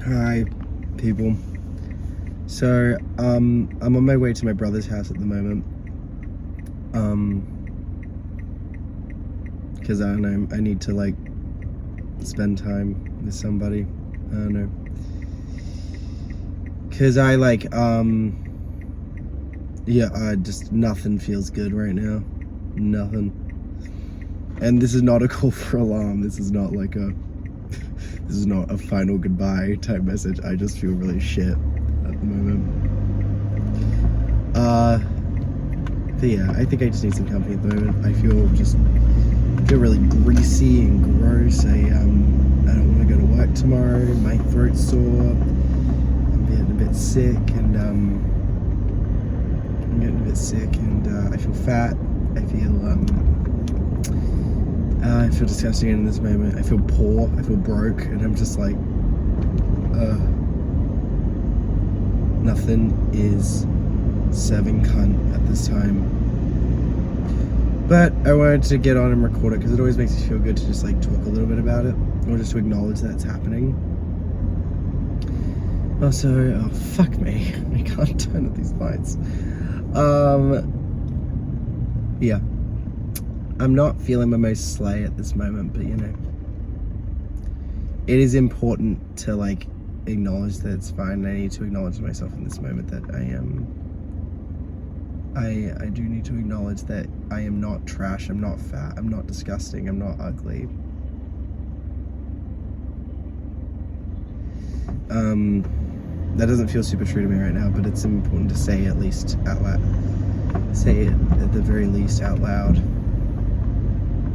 Hi, people. So, I'm on my way to my brother's house at the moment. Because I don't know, I need to like spend time with somebody. I don't know. Because just nothing feels good right now. Nothing. And this is not a call for alarm. This is not a final goodbye type message. I just feel really shit at the moment. But yeah, I think I just need some company at the moment. I feel really greasy and gross. I don't want to go to work tomorrow. My throat's sore. I'm getting a bit sick, and I feel fat. I feel disgusting in this moment. I feel poor. I feel broke, and I'm just like, nothing is serving cunt at this time. But I wanted to get on and record it because it always makes me feel good to just like talk a little bit about it, or just to acknowledge that it's happening. Also, oh fuck me, I can't turn up these lights. Yeah, I'm not feeling my most slay at this moment, but you know, it is important to like acknowledge that it's fine. I need to acknowledge myself in this moment that I do need to acknowledge that I am not trash, I'm not fat, I'm not disgusting, I'm not ugly. That doesn't feel super true to me right now, but it's important to say at least out loud. Say it at the very least out loud.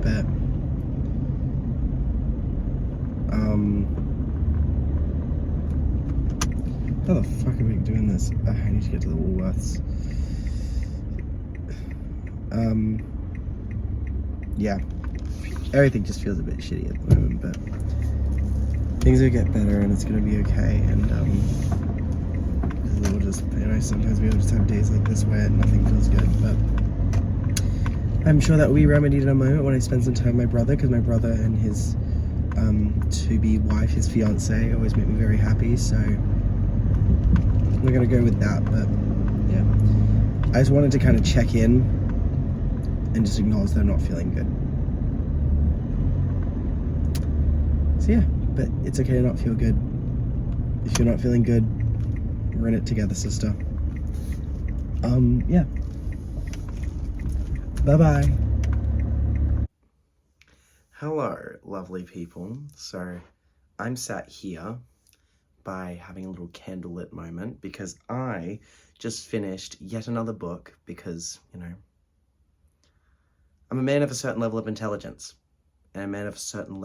But how the fuck am I doing this? I need to get to the Woolworths. Yeah, everything just feels a bit shitty at the moment, but things will get better and it's gonna be okay. And we'll just, you know, sometimes we'll just have days like this where nothing feels good, but I'm sure that will be remedied in a moment when I spend some time with my brother, because my brother and his to-be wife, his fiance, always make me very happy, so we're gonna go with that. But yeah, I just wanted to kind of check in and just acknowledge that I'm not feeling good. So yeah, but it's okay to not feel good. If you're not feeling good, we're in it together, sister. Yeah. Bye-bye. Hello, lovely people. So I'm sat here by having a little candlelit moment because I just finished yet another book because, you know, I'm a man of a certain level of intelligence and a man of a certain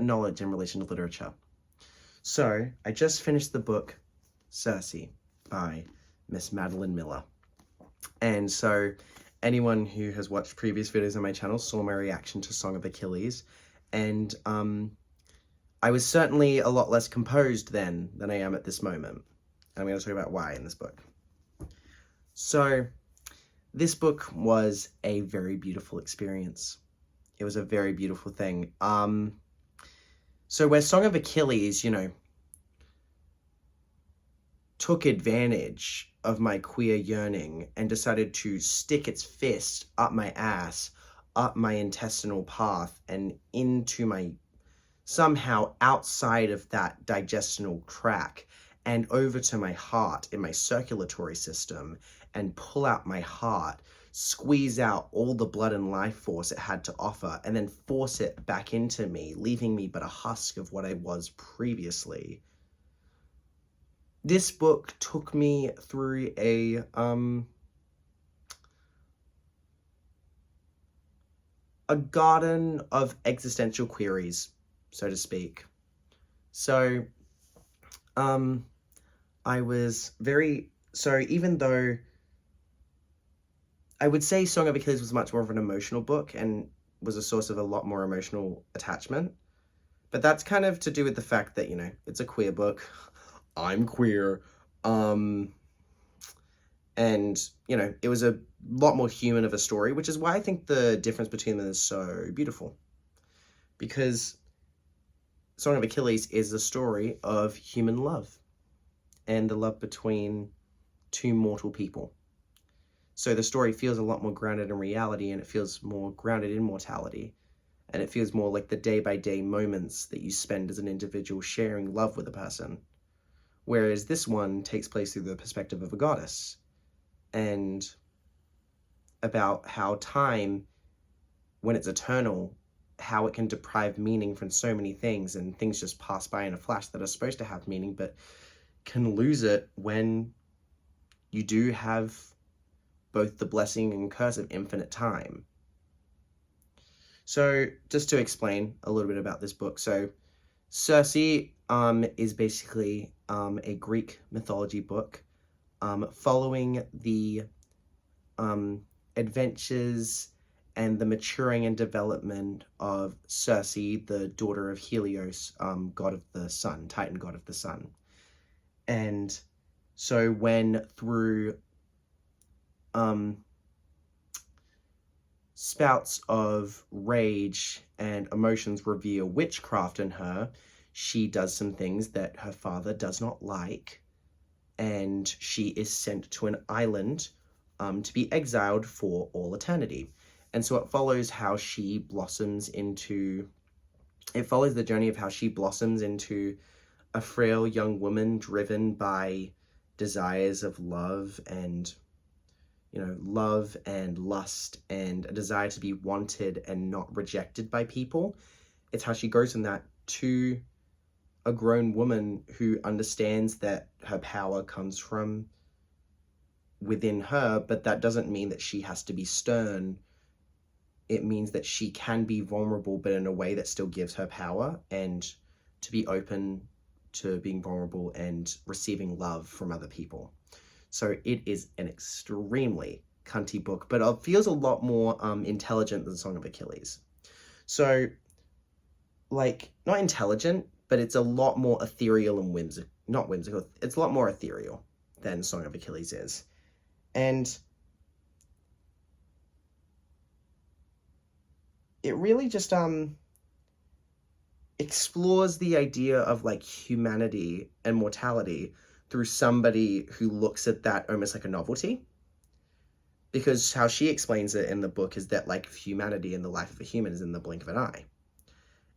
knowledge in relation to literature. So I just finished the book Circe by Miss Madeline Miller. And so anyone who has watched previous videos on my channel saw my reaction to Song of Achilles, and I was certainly a lot less composed then than I am at this moment. I'm going to talk about why in this book. So this book was a very beautiful experience. It was a very beautiful thing. So where Song of Achilles, you know, took advantage of my queer yearning and decided to stick its fist up my ass, up my intestinal path, and into my, somehow outside of that digestional tract and over to my heart in my circulatory system, and pull out my heart, squeeze out all the blood and life force it had to offer, and then force it back into me, leaving me but a husk of what I was previously. This book took me through a garden of existential queries, so to speak. So, even though I would say Song of Achilles was much more of an emotional book and was a source of a lot more emotional attachment, but that's kind of to do with the fact that, you know, it's a queer book. I'm queer. And, you know, it was a lot more human of a story, which is why I think the difference between them is so beautiful. because Song of Achilles is a story of human love and the love between two mortal people. So the story feels a lot more grounded in reality, and it feels more grounded in mortality. And it feels more like the day-by-day moments that you spend as an individual sharing love with a person. Whereas this one takes place through the perspective of a goddess, and about how time, when it's eternal, how it can deprive meaning from so many things, and things just pass by in a flash that are supposed to have meaning, but can lose it when you do have both the blessing and curse of infinite time. So just to explain a little bit about this book, so Circe is basically a Greek mythology book following the adventures and the maturing and development of Circe, the daughter of Helios, god of the sun, Titan god of the sun. And so when through spouts of rage and emotions reveal witchcraft in her, she does some things that her father does not like, and she is sent to an island to be exiled for all eternity. And so it follows how she blossoms into, it follows the journey of how she blossoms into a frail young woman driven by desires of love and, love and lust and a desire to be wanted and not rejected by people. It's how she goes from that to a grown woman who understands that her power comes from within her, but that doesn't mean that she has to be stern. It means that she can be vulnerable, but in a way that still gives her power, and to be open to being vulnerable and receiving love from other people. So it is an extremely cunty book, but it feels a lot more intelligent than Song of Achilles. So, not intelligent, but it's a lot more ethereal and whimsical. Not whimsical, it's a lot more ethereal than Song of Achilles is. And it really just explores the idea of humanity and mortality through somebody who looks at that almost like a novelty. Because how she explains it in the book is that humanity and the life of a human is in the blink of an eye.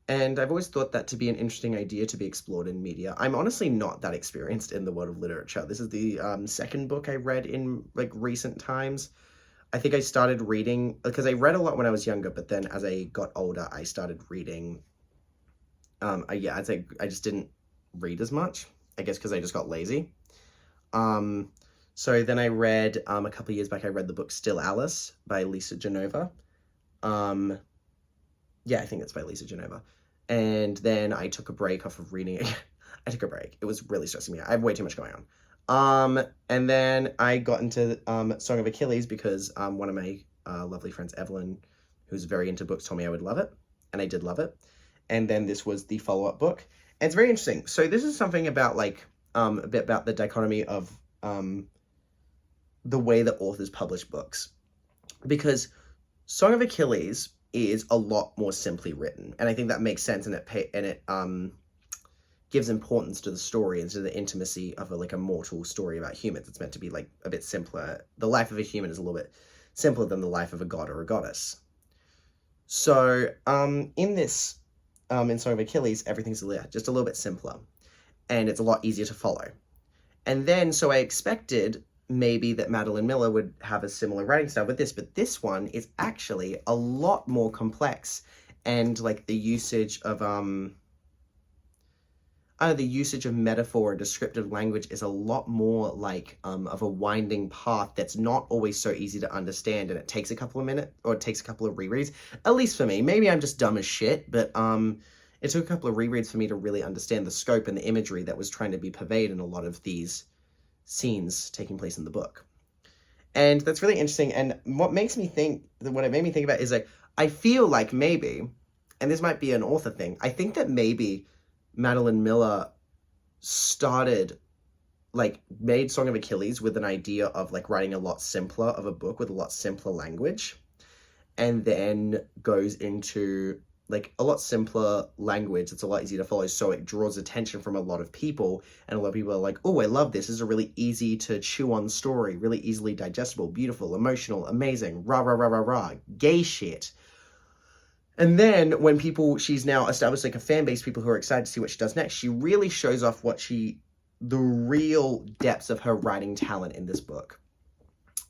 And I've always thought that to be an interesting idea to be explored in media. I'm honestly not that experienced in the world of literature. This is the second book I read in recent times. I think I started reading, because I read a lot when I was younger, but then as I got older, I started reading. I just didn't read as much, I guess because I just got lazy. So then I read, a couple of years back, I read the book Still Alice by Lisa Genova. Yeah, I think it's by Lisa Genova. And then I took a break off of reading it. I took a break. It was really stressing me out. I have way too much going on. And then I got into Song of Achilles because one of my lovely friends, Evelyn, who's very into books, told me I would love it. And I did love it. And then this was the follow-up book. And it's very interesting. So this is something about a bit about the dichotomy of the way that authors publish books. Because Song of Achilles is a lot more simply written, and I think that makes sense, and it gives importance to the story and to the intimacy of a mortal story about humans. It's meant to be a bit simpler. The life of a human is a little bit simpler than the life of a god or a goddess. So in this in Song of Achilles, everything's just a little bit simpler, and it's a lot easier to follow. And then so I expected maybe that Madeline Miller would have a similar writing style with this, but this one is actually a lot more complex, and the usage of metaphor and descriptive language is a lot more of a winding path that's not always so easy to understand, and it takes a couple of minutes, or it takes a couple of rereads, at least for me. Maybe I'm just dumb as shit, but it took a couple of rereads for me to really understand the scope and the imagery that was trying to be purveyed in a lot of these scenes taking place in the book. And that's really interesting. And what it made me think about is I feel like maybe, and this might be an author thing, I think that maybe Madeline Miller made Song of Achilles with an idea of writing a lot simpler of a book with a lot simpler language, and then goes into like a lot simpler language. It's a lot easier to follow, so it draws attention from a lot of people, and a lot of people are like, oh, I love this. This is a really easy to chew on story, really easily digestible, beautiful, emotional, amazing, rah, rah, rah, rah, rah, gay shit. And then when she's now established like a fan base, people who are excited to see what she does next, she really shows off the real depths of her writing talent in this book.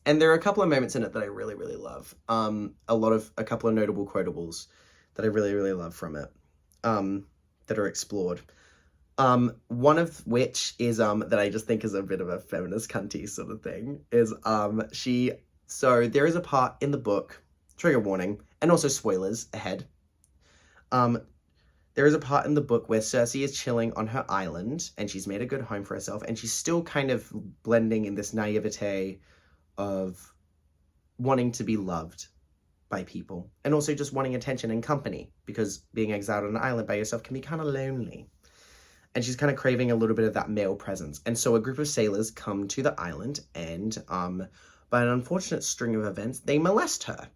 And there are a couple of moments in it that I really, really love. A couple of notable quotables that I really, really love from it, that are explored. One of which is, that I just think is a bit of a feminist cunty sort of thing, is, so there is a part in the book, trigger warning, and also spoilers ahead. There is a part in the book where Cersei is chilling on her island, and she's made a good home for herself, and she's still kind of blending in this naivete of wanting to be loved by people, and also just wanting attention and company, because being exiled on an island by yourself can be kind of lonely. And she's kind of craving a little bit of that male presence. And so a group of sailors come to the island, and by an unfortunate string of events, they molest her.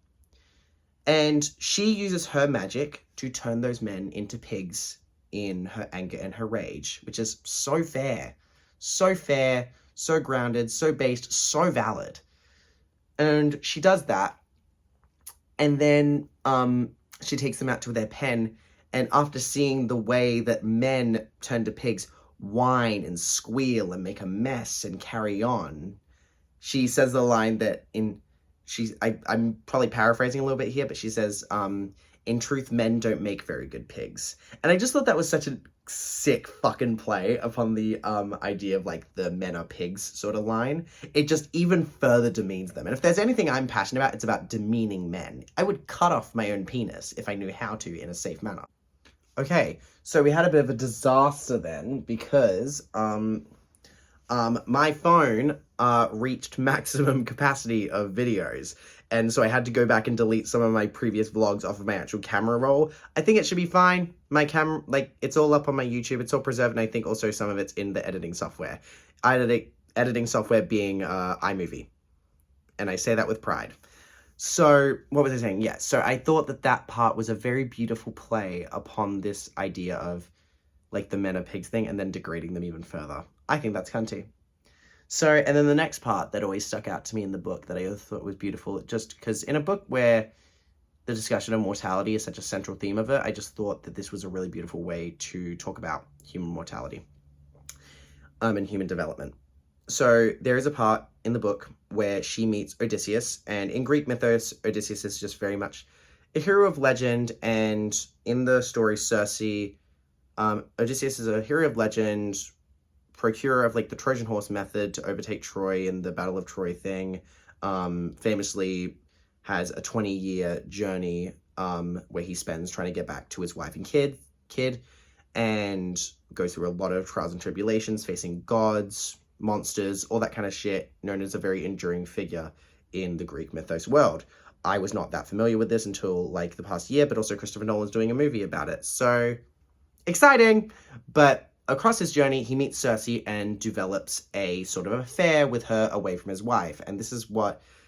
And she uses her magic to turn those men into pigs in her anger and her rage, which is so fair, so grounded, so based, so valid. And she does that, and then she takes them out to their pen, and after seeing the way that men turn to pigs, whine and squeal and make a mess and carry on, she says the line that I'm probably paraphrasing a little bit here, but she says, in truth, men don't make very good pigs. And I just thought that was such a sick fucking play upon the idea of like the men are pigs sort of line. It just even further demeans them. And if there's anything I'm passionate about, it's about demeaning men. I would cut off my own penis if I knew how to in a safe manner. Okay, so we had a bit of a disaster then, because my phone reached maximum capacity of videos, and so I had to go back and delete some of my previous vlogs off of my actual camera roll. I think it should be fine. My camera, like, it's all up on my YouTube, it's all preserved, and I think also some of it's in the editing software. Editing software being iMovie, and I say that with pride. So, what was I saying? Yeah, so I thought that part was a very beautiful play upon this idea of, like, the men are pigs thing, and then degrading them even further. I think that's cunty. So, and then the next part that always stuck out to me in the book that I thought was beautiful, just because in a book where the discussion of mortality is such a central theme of it, I just thought that this was a really beautiful way to talk about human mortality, and human development. So there is a part in the book where she meets Odysseus, and in Greek mythos, Odysseus is just very much a hero of legend, and in the story Circe, Odysseus is a hero of legend, procurer of like the Trojan horse method to overtake Troy in the Battle of Troy thing, famously has a 20-year journey where he spends trying to get back to his wife and kid, and goes through a lot of trials and tribulations, facing gods, monsters, all that kind of shit, known as a very enduring figure in the Greek mythos world. I was not that familiar with this until like the past year, but also Christopher Nolan's doing a movie about it, so exciting. But across his journey, he meets Cersei and develops a sort of affair with her away from his wife. And this is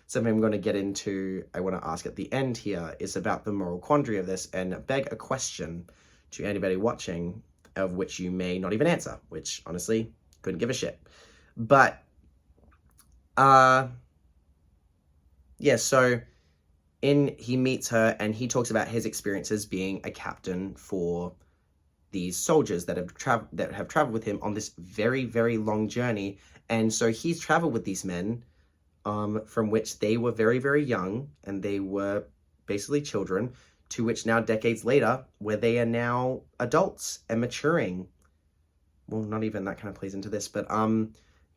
something I'm going to get into, I want to ask at the end here, is about the moral quandary of this and beg a question to anybody watching, of which you may not even answer, which honestly, couldn't give a shit. But, yeah, so he meets her and he talks about his experiences being a captain for these soldiers that have traveled with him on this very, very long journey. And so he's traveled with these men, from which they were very, very young, and they were basically children, to which now decades later, where they are now adults and maturing. Well, not even that kind of plays into this, but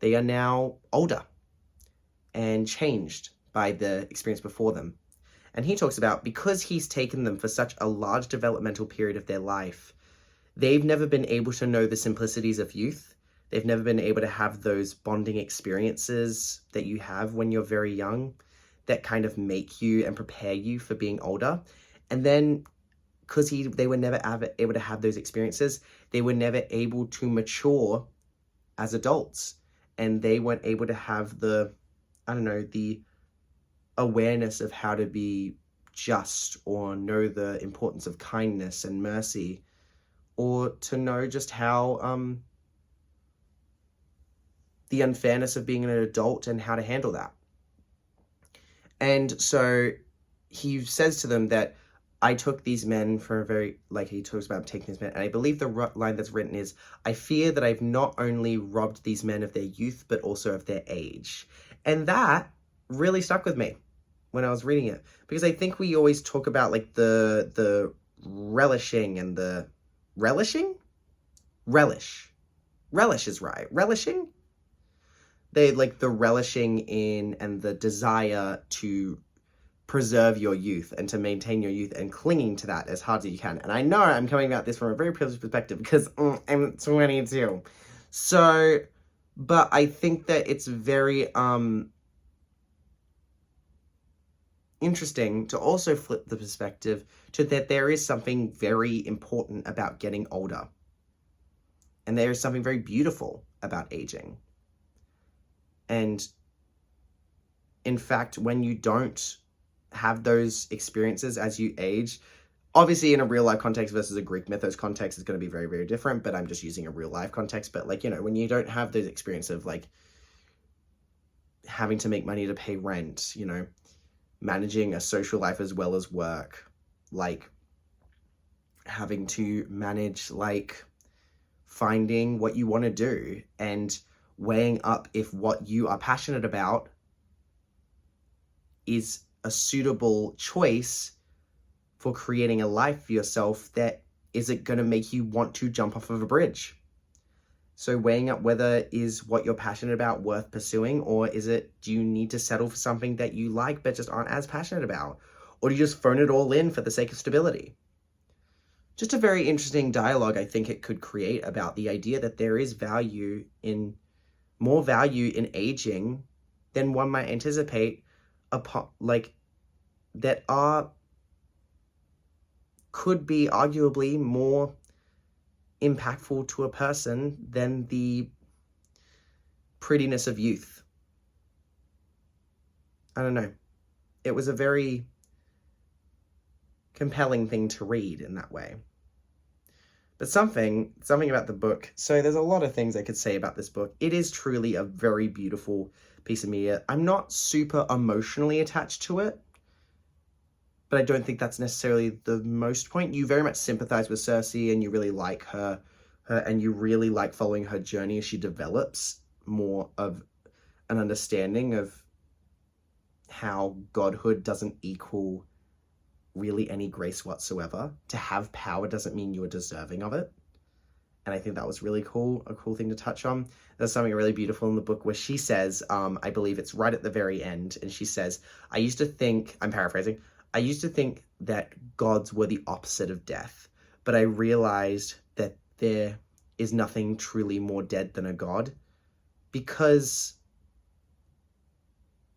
they are now older and changed by the experience before them. And he talks about, because he's taken them for such a large developmental period of their life, they've never been able to know the simplicities of youth. They've never been able to have those bonding experiences that you have when you're very young that kind of make you and prepare you for being older. And then, because they were never able to have those experiences, they were never able to mature as adults. And they weren't able to have the awareness of how to be just, or know the importance of kindness and mercy, or to know just how the unfairness of being an adult and how to handle that. And so he says to them that I took these men for a very, like he talks about taking these men, and I believe the line that's written is, I fear that I've not only robbed these men of their youth, but also of their age. And that really stuck with me when I was reading it, because I think we always talk about like the relishing and the relish is right, relishing, they like the relishing in and the desire to preserve your youth and to maintain your youth and clinging to that as hard as you can. And I know I'm coming about this from a very privileged perspective because I'm 22. So, but I think that it's very interesting to also flip the perspective to that there is something very important about getting older. And there is something very beautiful about aging. And in fact, when you don't have those experiences as you age, obviously in a real life context versus a Greek mythos context is going to be very, very different, but I'm just using a real life context. But like, you know, when you don't have those experiences of like having to make money to pay rent, you know, managing a social life as well as work, like having to manage like finding what you want to do and weighing up if what you are passionate about is a suitable choice for creating a life for yourself that isn't going to make you want to jump off of a bridge. So weighing up whether is what you're passionate about worth pursuing, or is it, do you need to settle for something that you like but just aren't as passionate about? Or do you just phone it all in for the sake of stability? Just a very interesting dialogue I think it could create about the idea that there is more value in aging than one might anticipate, could be arguably more impactful to a person than the prettiness of youth. I don't know. It was a very compelling thing to read in that way. But something about the book. So there's a lot of things I could say about this book. It is truly a very beautiful piece of media. I'm not super emotionally attached to it, but I don't think that's necessarily the most point. You very much sympathize with Cersei and you really like her and you really like following her journey as she develops more of an understanding of how godhood doesn't equal really any grace whatsoever. To have power doesn't mean you're deserving of it. And I think that was really cool, a cool thing to touch on. There's something really beautiful in the book where she says, I believe it's right at the very end, and she says, I used to think, I'm paraphrasing, I used to think that gods were the opposite of death, but I realized that there is nothing truly more dead than a god, because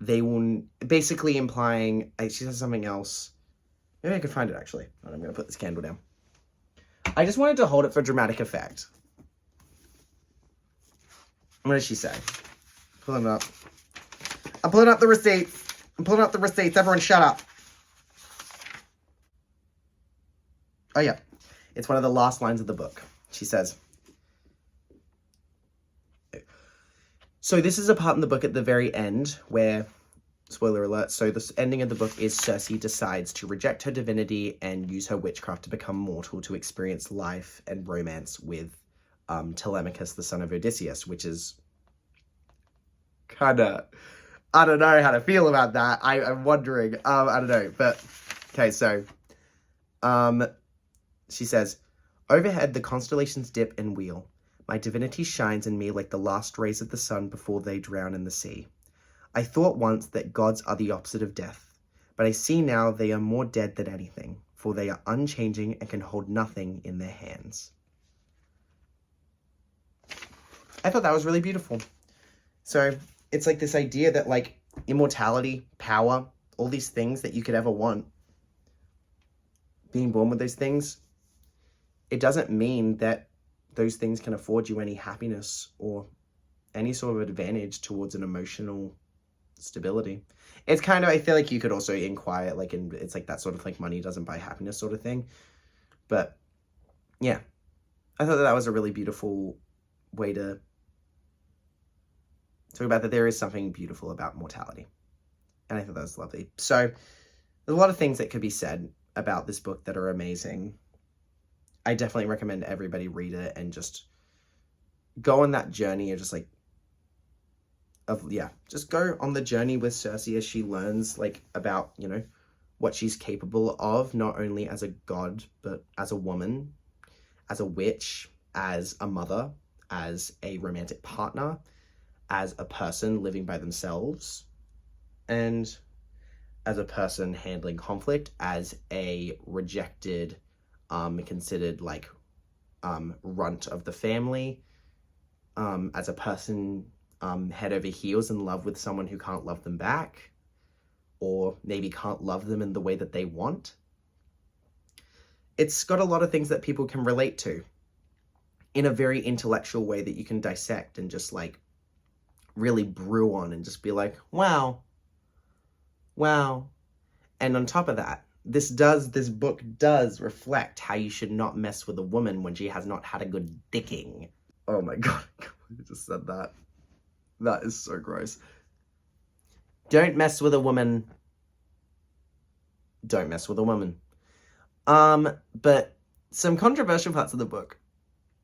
they will, basically implying, she says something else. Maybe I can find it actually. I'm going to put this candle down. I just wanted to hold it for dramatic effect. What does she say? Pulling it up. I'm pulling up the receipts. Everyone shut up. Oh yeah. It's one of the last lines of the book. She says, so this is a part in the book at the very end where, spoiler alert, so the ending of the book is Cersei decides to reject her divinity and use her witchcraft to become mortal to experience life and romance with Telemachus, the son of Odysseus, which is kind of, I don't know how to feel about that. I'm wondering, I don't know, but, okay, so, she says, overhead the constellations dip and wheel. My divinity shines in me like the last rays of the sun before they drown in the sea. I thought once that gods are the opposite of death, but I see now they are more dead than anything, for they are unchanging and can hold nothing in their hands. I thought that was really beautiful. So it's like this idea that like immortality, power, all these things that you could ever want, being born with those things, it doesn't mean that those things can afford you any happiness or any sort of advantage towards an emotional stability. It's kind of, I feel like you could also inquire, like, it's like that sort of like money doesn't buy happiness sort of thing. But yeah, I thought that was a really beautiful way to talk about that there is something beautiful about mortality. And I thought that was lovely. So there's a lot of things that could be said about this book that are amazing. I definitely recommend everybody read it and just go on that journey of just like, just go on the journey with Cersei as she learns like about, you know, what she's capable of, not only as a god, but as a woman, as a witch, as a mother, as a romantic partner, as a person living by themselves, and as a person handling conflict, as a rejected, considered like runt of the family, as a person head over heels in love with someone who can't love them back, or maybe can't love them in the way that they want. It's got a lot of things that people can relate to in a very intellectual way that you can dissect and just like really brew on and just be like, wow. And on top of that, this book does reflect how you should not mess with a woman when she has not had a good dicking. Oh my God, I just said that. That is so gross. Don't mess with a woman. Don't mess with a woman. But some controversial parts of the book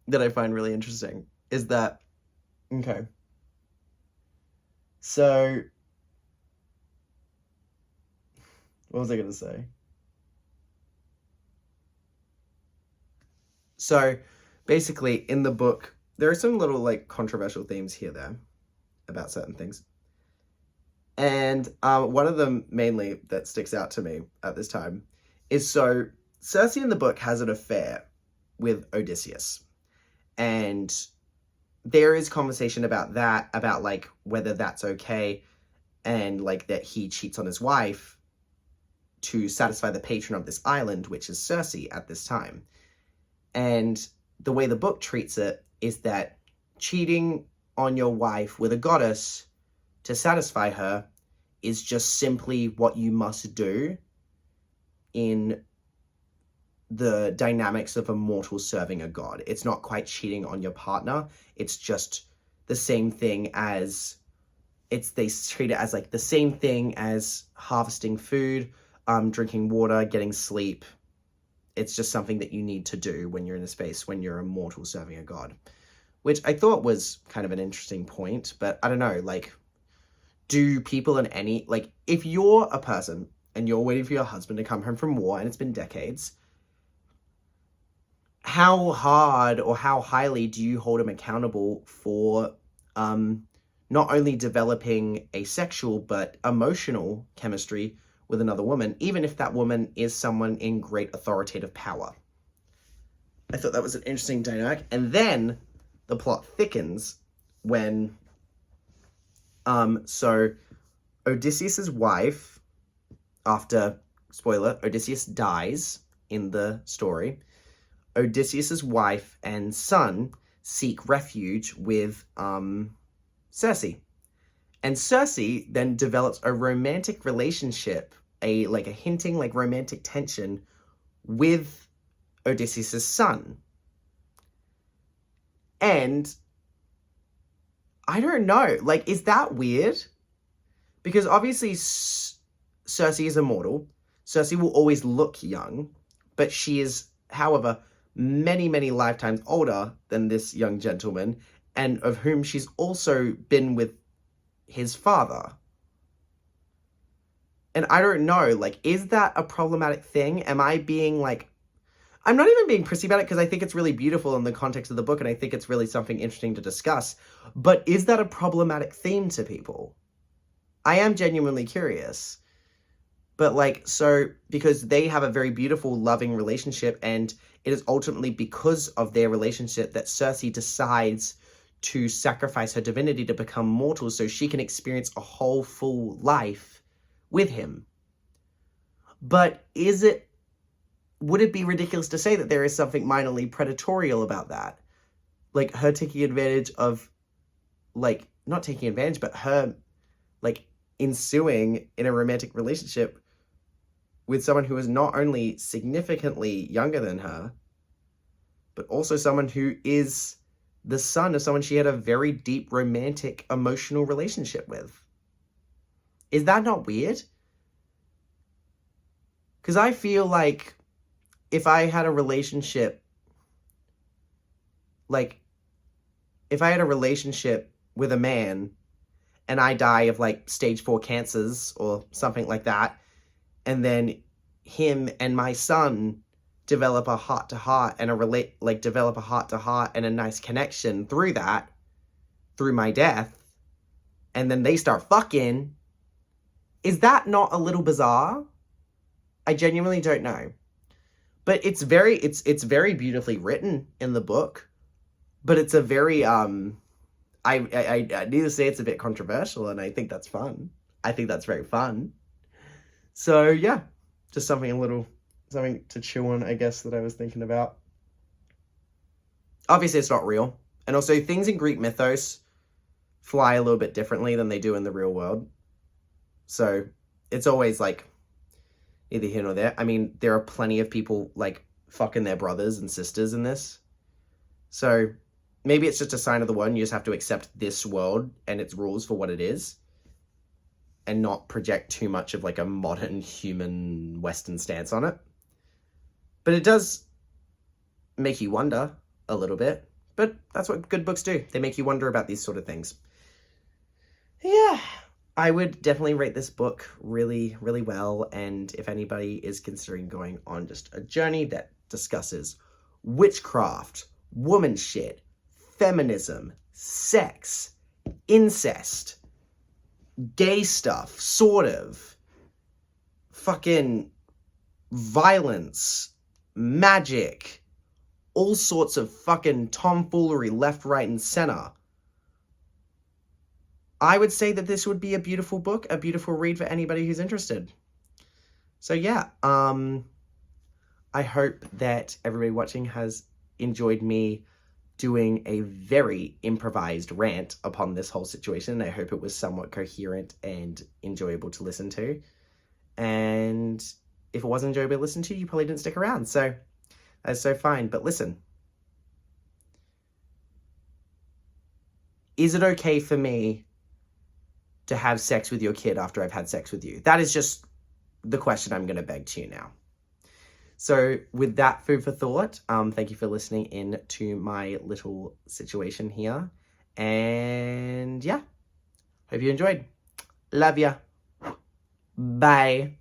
that I find really interesting is that, okay, so, what was I going to say? So, basically, in the book, there are some little, like, controversial themes here, there, about certain things. And one of them, mainly, that sticks out to me at this time, is so, Cersei in the book has an affair with Odysseus. And there is conversation about that, about, like, whether that's okay, and, like, that he cheats on his wife to satisfy the patron of this island, which is Cersei at this time. And the way the book treats it is that cheating on your wife with a goddess to satisfy her is just simply what you must do in the dynamics of a mortal serving a god. It's not quite cheating on your partner. It's just the same thing as, they treat it as like the same thing as harvesting food, drinking water, getting sleep. It's just something that you need to do when you're in a space, when you're a mortal serving a god. Which I thought was kind of an interesting point, but I don't know, like, do people in any, like, if you're a person and you're waiting for your husband to come home from war and it's been decades, how hard or how highly do you hold him accountable for not only developing a sexual but emotional chemistry with another woman, even if that woman is someone in great authoritative power? I thought that was an interesting dynamic. And then the plot thickens when, so Odysseus's wife, after, spoiler, Odysseus dies in the story, Odysseus's wife and son seek refuge with, Cersei. And Cersei then develops a romantic relationship, a hinting, like, romantic tension with Odysseus' son. And I don't know, like, is that weird? Because obviously Cersei is immortal. Cersei will always look young, but she is, however, many, many lifetimes older than this young gentleman, and of whom she's also been with his father. And I don't know, like, is that a problematic thing? Am I being, like, I'm not even being prissy about it because I think it's really beautiful in the context of the book and I think it's really something interesting to discuss. But is that a problematic theme to people? I am genuinely curious. But, like, so, because they have a very beautiful, loving relationship, and it is ultimately because of their relationship that Cersei decides to sacrifice her divinity to become mortal so she can experience a whole, full life with him. But would it be ridiculous to say that there is something minorly predatorial about that? Like, her taking advantage of, like, not taking advantage, but her, like, ensuing in a romantic relationship with someone who is not only significantly younger than her, but also someone who is the son of someone she had a very deep romantic emotional relationship with. Is that not weird? Because I feel like if I had a relationship, like, if I had a relationship with a man and I die of like stage 4 cancers or something like that, and then him and my son develop a heart-to-heart and develop a heart-to-heart and a nice connection through that, through my death, and then they start fucking, is that not a little bizarre? I genuinely don't know. But it's very beautifully written in the book, but it's a very I need to say it's a bit controversial, and I think that's fun. I think that's very fun. So yeah, just something to chew on, I guess, that I was thinking about. Obviously, it's not real. And also, things in Greek mythos fly a little bit differently than they do in the real world. So it's always like neither here nor there. I mean, there are plenty of people like fucking their brothers and sisters in this. So maybe it's just a sign of the world and you just have to accept this world and its rules for what it is and not project too much of like a modern human Western stance on it. But it does make you wonder a little bit. But that's what good books do. They make you wonder about these sort of things. Yeah, I would definitely rate this book really, really well. And if anybody is considering going on just a journey that discusses witchcraft, woman shit, feminism, sex, incest, gay stuff, sort of, fucking violence, magic, all sorts of fucking tomfoolery left, right, and center, I would say that this would be a beautiful book, a beautiful read for anybody who's interested. So yeah, I hope that everybody watching has enjoyed me doing a very improvised rant upon this whole situation. I hope it was somewhat coherent and enjoyable to listen to. And if it wasn't enjoyable to listen to, you probably didn't stick around. So that's so fine. But listen, is it okay for me to have sex with your kid after I've had sex with you? That is just the question I'm going to beg to you now. So with that food for thought, thank you for listening in to my little situation here. And yeah, hope you enjoyed. Love ya. Bye.